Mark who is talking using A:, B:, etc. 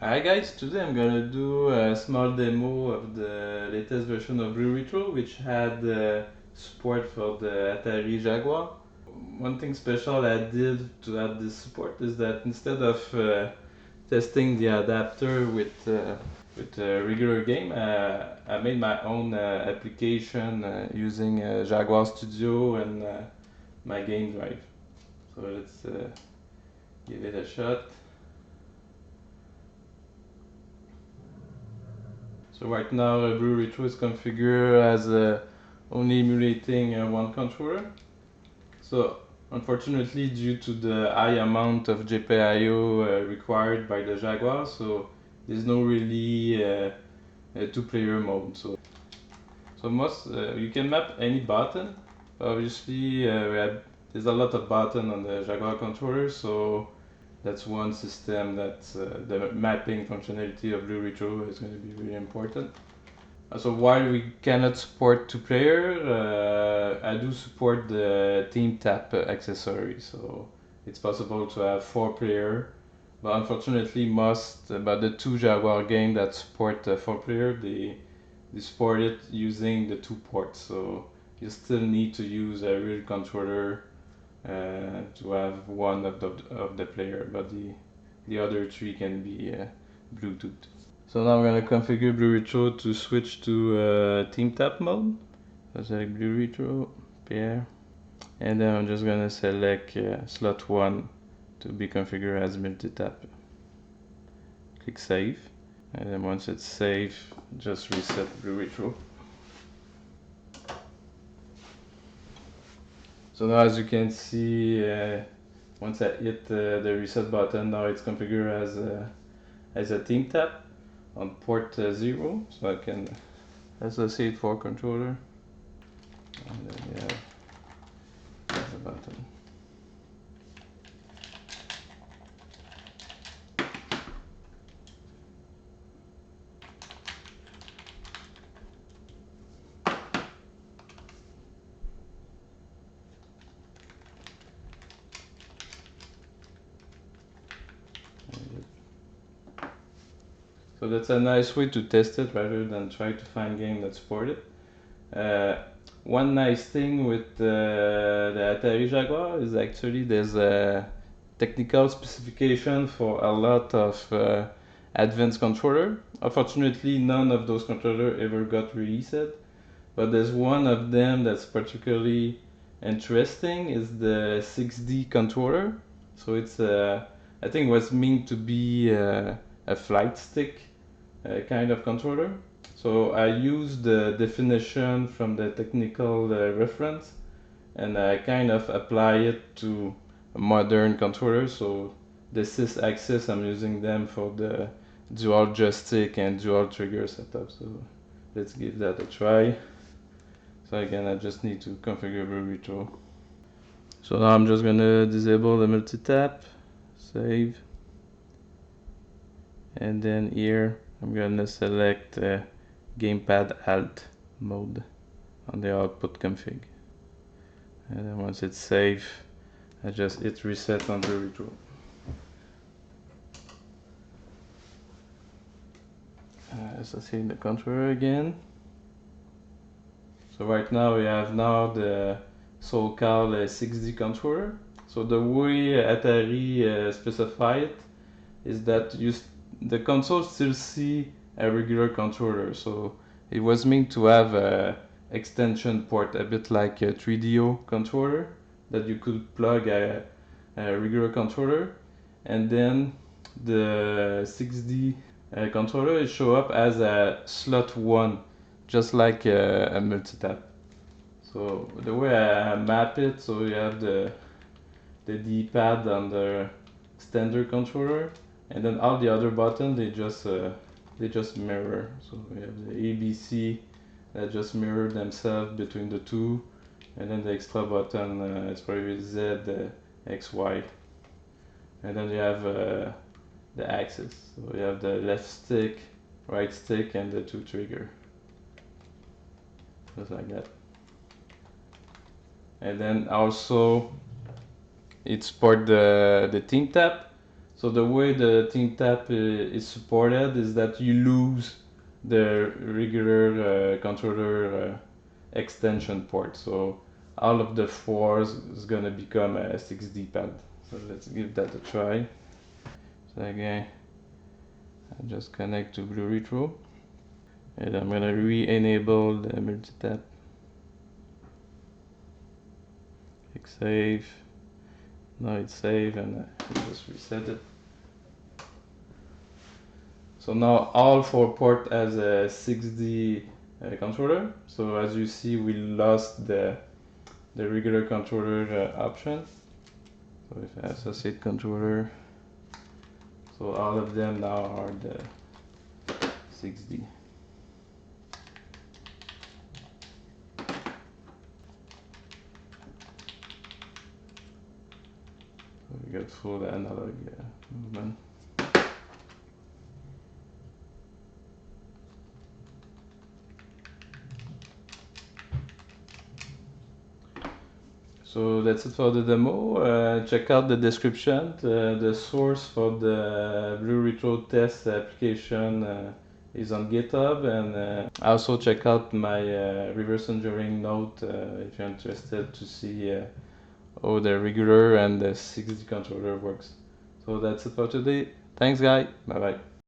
A: Hi guys, today I'm gonna do a small demo of the latest version of BlueRetro, which had support for the Atari Jaguar. One thing special I did to add this support is that instead of testing the adapter with a regular game, I made my own application using Jaguar Studio and my GameDrive. So let's give it a shot. So right now BlueRetro is configured as only emulating one controller. So unfortunately, due to the high amount of GPIO required by the Jaguar, so there's no really a two-player mode. So you can map any button. Obviously, there's a lot of buttons on the Jaguar controller, so that's one system that the mapping functionality of BlueRetro is going to be really important. So while we cannot support two-player, I do support the TeamTap accessory. So it's possible to have four-player, but unfortunately but the two Jaguar games that support four-player, they support it using the two ports. So you still need to use a real controller to have one of the player, but the other three can be Bluetooth. So now I'm gonna configure BlueRetro to switch to TeamTap mode. So select BlueRetro, pair, and then I'm just gonna select slot 1 to be configured as multi-tap. Click save, and then once it's saved, just reset BlueRetro. So now as you can see, once I hit the reset button, now it's configured as a TeamTap on port 0, so I can associate for controller, and then we have the button. So that's a nice way to test it rather than try to find game that support it. One nice thing with the Atari Jaguar is actually there's a technical specification for a lot of advanced controller. Unfortunately, none of those controllers ever got released, but there's one of them that's particularly interesting is the 6D controller. So it's I think it was meant to be a flight stick kind of controller. So I use the definition from the technical reference and I kind of apply it to a modern controller. So the 6-axis, I'm using them for the dual joystick and dual trigger setup. So let's give that a try. So again, I just need to configure BlueRetro. So now I'm just gonna disable the multi-tap, save, and then here I'm gonna select gamepad alt mode on the output config, and then once it's safe, I just hit reset on BlueRetro. Associate the controller again. So right now we have the so-called 6D controller. So the way Atari specify it is that the console still see a regular controller. So it was meant to have a extension port, a bit like a 3DO controller that you could plug a regular controller, and then the 6D controller it show up as a slot 1, just like a multi-tap. So the way I map it, so you have the D-pad on the standard controller, and then all the other buttons they just mirror. So we have the ABC that just mirror themselves between the two, and then the extra button is probably Z, X, Y, and then you have the axis. So you have the left stick, right stick, and the two trigger, just like that. And then also it support the TeamTap. So the way the TeamTap is supported is that you lose the regular controller extension port. So all of the 4s is gonna become a 6D pad. So let's give that a try. So again, I just connect to BlueRetro, and I'm gonna re-enable the multi-tap. Click save. Now it's saved, and I just reset it. So now all 4 port has a 6D controller. So as you see, we lost the regular controller option. So if I associate controller, so all of them now are the 6D. So we got full analog movement. So that's it for the demo. Check out the description. The source for the BlueRetro test application is on GitHub, and also check out my reverse engineering note if you're interested to see how the regular and the 6D controller works. So that's it for today. Thanks, guys. Bye bye.